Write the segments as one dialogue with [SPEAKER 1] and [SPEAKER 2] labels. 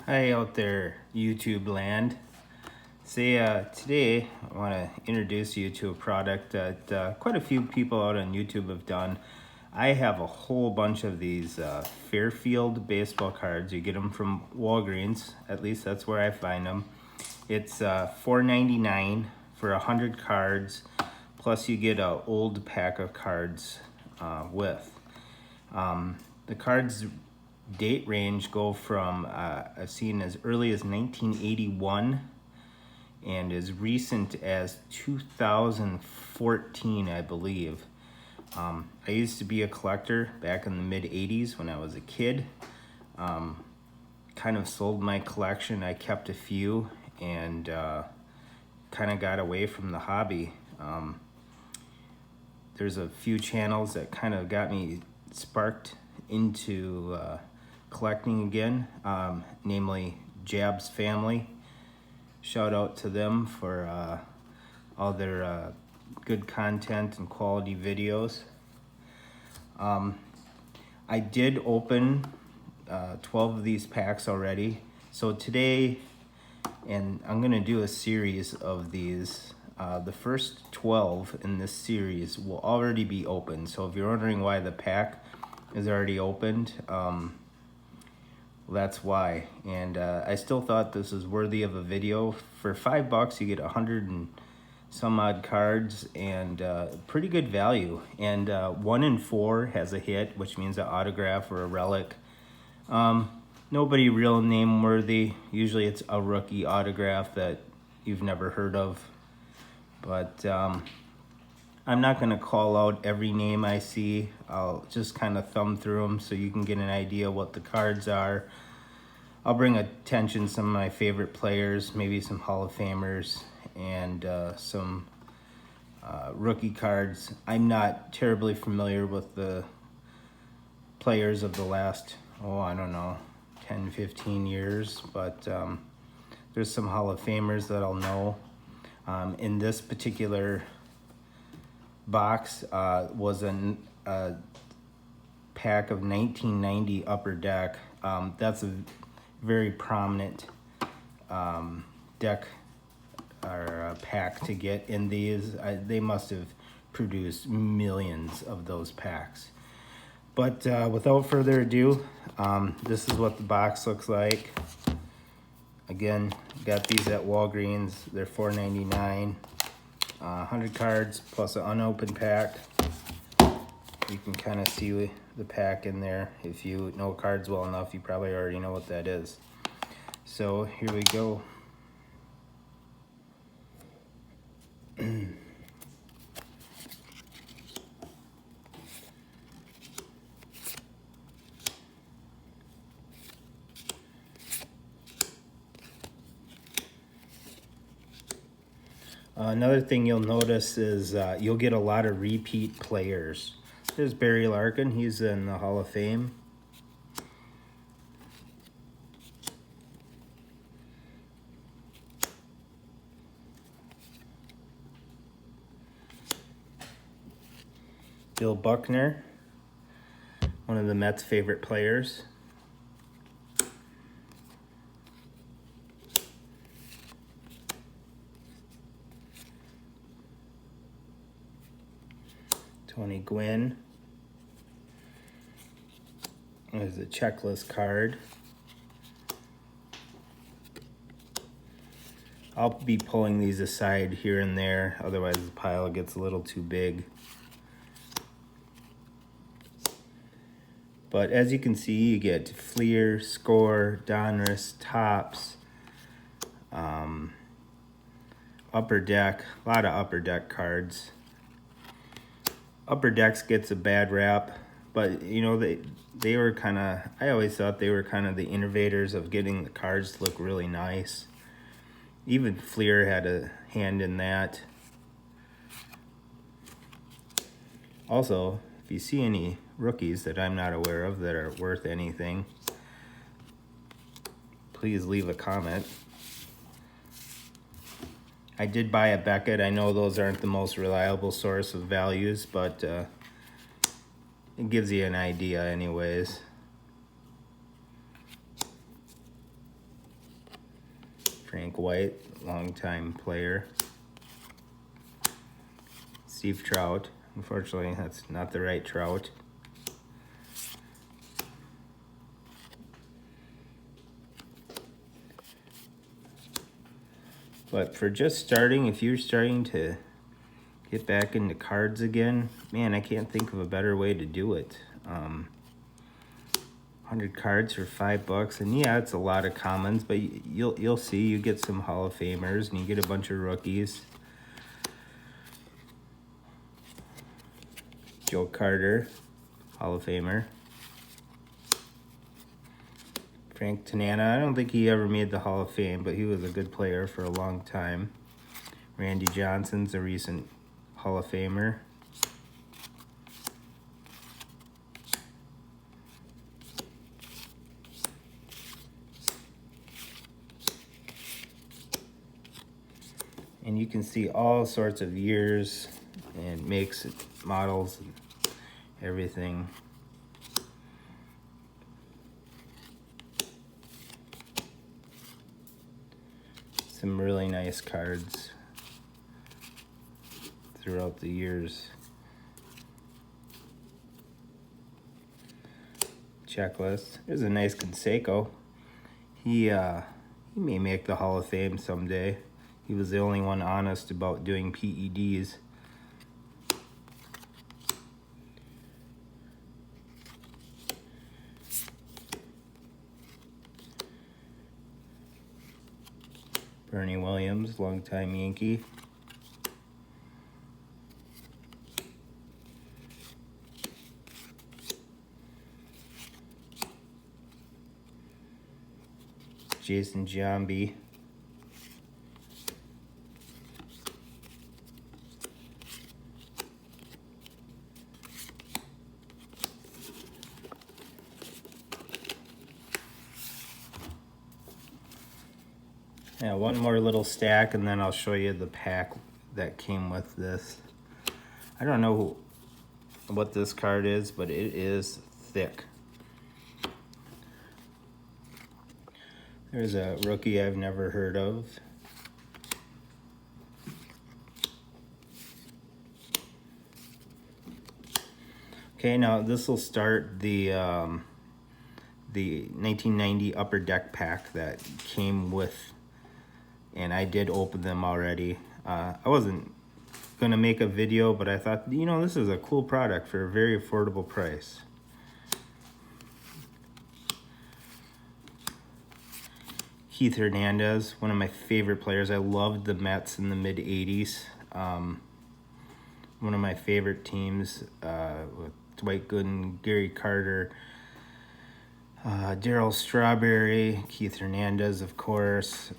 [SPEAKER 1] Hi out there, YouTube land. Today I want to introduce you to a product that quite a few people out on YouTube have done. I have a whole bunch of these Fairfield baseball cards. You get them from Walgreens, at least that's where I find them. It's $4.99 for 100 cards, plus you get an old pack of cards with. The cards date range go from I've seen as early as 1981 and as recent as 2014, I believe. I used to be a collector back in the mid 80s when I was a kid. Kind of sold my collection. I kept a few and kind of got away from the hobby. There's a few channels that kind of got me sparked into collecting again, namely Jab's Family. Shout out to them for all their good content and quality videos. I did open 12 of these packs already. So today, and I'm gonna do a series of these. The first 12 in this series will already be open. So if you're wondering why the pack is already opened, that's why. And I still thought this was worthy of a video. For $5 you get 100 and some odd cards and pretty good value. And 1 in 4 has a hit, which means an autograph or a relic. Nobody real name worthy. Usually it's a rookie autograph that you've never heard of. But I'm not going to call out every name I see. I'll just kind of thumb through them so you can get an idea what the cards are. I'll bring attention some of my favorite players, maybe some Hall of Famers, and some rookie cards. I'm not terribly familiar with the players of the last, I don't know, 10, 15 years, but there's some Hall of Famers that I'll know. In this particular box was a pack of 1990 Upper Deck. That's a very prominent deck or pack to get in these. They must have produced millions of those packs. But without further ado, this is what the box looks like. Again, got these at Walgreens. They're $4.99. 100 cards plus an unopened pack. You can kind of see the pack in there. If you know cards well enough, you probably already know what that is. So here we go. Another thing you'll notice is you'll get a lot of repeat players. There's Barry Larkin, he's in the Hall of Fame. Bill Buckner, one of the Mets' favorite players. Tony Gwynn. There's a checklist card. I'll be pulling these aside here and there, otherwise the pile gets a little too big. But as you can see, you get Fleer, Score, Donruss, Topps, Upper Deck, a lot of Upper Deck cards. Upper Decks gets a bad rap, but you know, they were kind of, I always thought they were kind of the innovators of getting the cards to look really nice. Even Fleer had a hand in that. Also, if you see any rookies that I'm not aware of that are worth anything, please leave a comment. I did buy a Beckett. I know those aren't the most reliable source of values, but it gives you an idea anyways. Frank White, longtime player. Steve Trout. Unfortunately, that's not the right Trout. But for just starting, if you're starting to get back into cards again, man, I can't think of a better way to do it. 100 cards for $5, and yeah, it's a lot of commons, but you'll see, you get some Hall of Famers and you get a bunch of rookies. Joe Carter, Hall of Famer. Frank Tanana, I don't think he ever made the Hall of Fame, but he was a good player for a long time. Randy Johnson's a recent Hall of Famer. And you can see all sorts of years and makes, models, and everything. Some really nice cards throughout the years. Checklist. There's a nice Canseco. He may make the Hall of Fame someday. He was the only one honest about doing PEDs. Bernie Williams, longtime Yankee. Jason Giambi. Yeah, one more little stack and then I'll show you the pack that came with this. I don't know what this card is, but it is thick. There's a rookie I've never heard of. Okay, now this will start the 1990 Upper Deck pack that came with, and I did open them already. I wasn't gonna make a video, but I thought, you know, this is a cool product for a very affordable price. Keith Hernandez, one of my favorite players. I loved the Mets in the mid 80s. One of my favorite teams with Dwight Gooden, Gary Carter, Darryl Strawberry, Keith Hernandez, of course,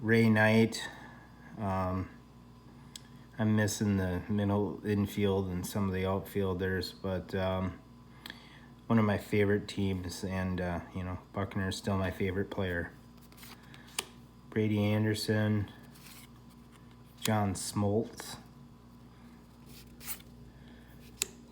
[SPEAKER 1] Ray Knight. I'm missing the middle infield and some of the outfielders, but one of my favorite teams, and you know, Buckner's still my favorite player. Brady Anderson, John Smoltz,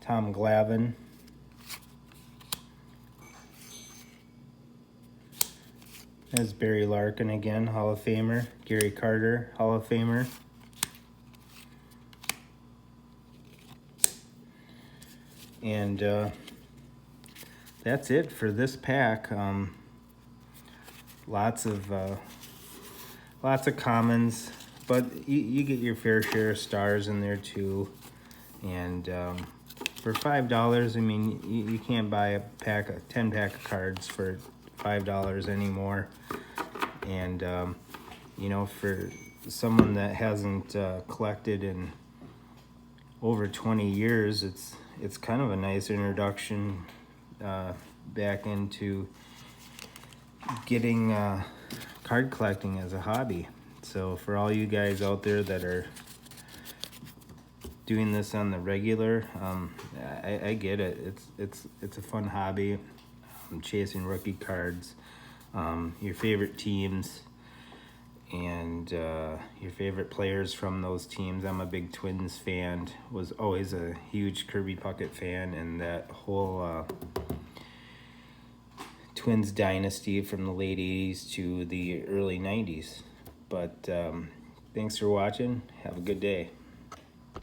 [SPEAKER 1] Tom Glavine, there's Barry Larkin again, Hall of Famer. Gary Carter, Hall of Famer. And that's it for this pack. Lots of commons, but you get your fair share of stars in there too. And for $5, I mean, you can't buy a 10 pack of cards for $5 anymore. And you know, for someone that hasn't collected in over 20 years, it's kind of a nice introduction back into getting card collecting as a hobby. So for all you guys out there that are doing this on the regular, I get it. It's a fun hobby. Chasing rookie cards, your favorite teams, and your favorite players from those teams. I'm a big Twins fan, was always a huge Kirby Puckett fan, and that whole Twins dynasty from the late 80s to the early 90s. But thanks for watching. Have a good day.